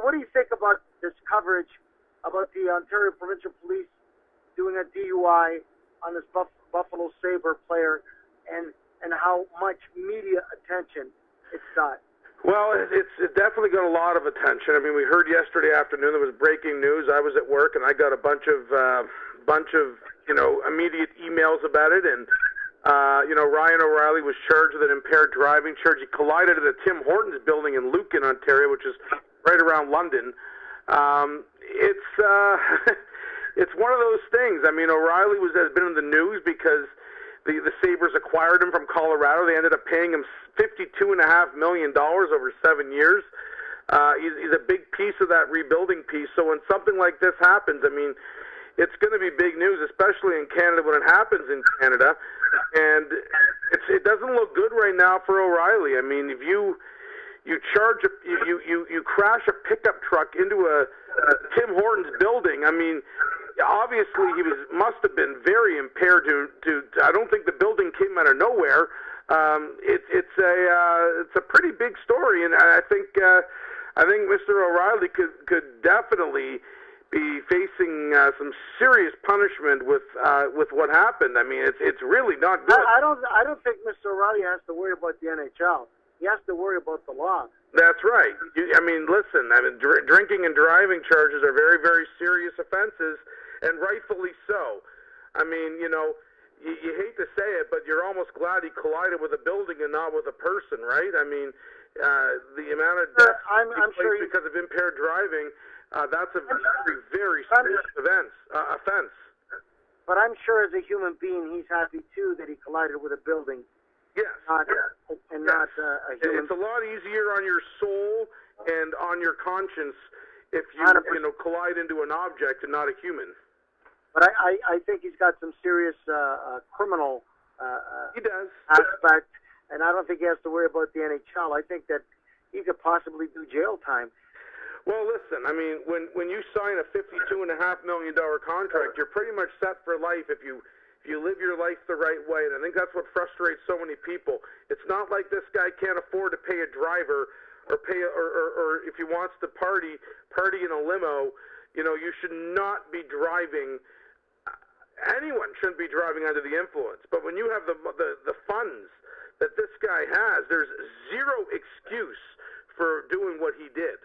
what do you think about this coverage about the Ontario Provincial Police doing a DUI on this Buffalo Sabre player, and how much media attention it's got? Well, it's definitely got a lot of attention. I mean, we heard yesterday afternoon there was breaking news. I was at work and I got a bunch of immediate emails about it. And Ryan O'Reilly was charged with an impaired driving charge. He collided at a Tim Hortons building in Lucan, Ontario, which is right around London. It's one of those things. I mean, O'Reilly has been in the news because the Sabres acquired him from Colorado. They ended up paying him $52.5 million over 7 years. He's a big piece of that rebuilding piece. So when something like this happens, I mean, it's going to be big news, especially in Canada when it happens in Canada. And it doesn't look good right now for O'Reilly. I mean, if you crash a pickup truck into a Tim Hortons building, I mean, obviously he must have been very impaired to I don't think the building came out of nowhere. It's a pretty big story, and I think Mr. O'Reilly could definitely be facing some serious punishment with what happened. I mean, it's really not good. I don't think Mr. O'Reilly has to worry about the NHL. He has to worry about the law. That's right. Listen, drinking and driving charges are very, very serious offenses, and rightfully so. I mean, you hate to say it, but you're almost glad he collided with a building and not with a person, right? I mean, the amount of deaths because of impaired driving, that's a very, very serious offense. But I'm sure as a human being, he's happy, too, that he collided with a building. Yes. Not a human. It's a lot easier on your soul and on your conscience if you collide into an object and not a human. But I think he's got some serious criminal he does. aspect, and I don't think he has to worry about the NHL. I think that he could possibly do jail time. Well, listen, I mean, when you sign a $52.5 million contract, you're pretty much set for life if you live your life the right way. And I think that's what frustrates so many people. It's not like this guy can't afford to pay a driver or if he wants to party in a limo. You should not be driving. Anyone shouldn't be driving under the influence. But when you have the funds that this guy has, there's zero excuse for doing what he did.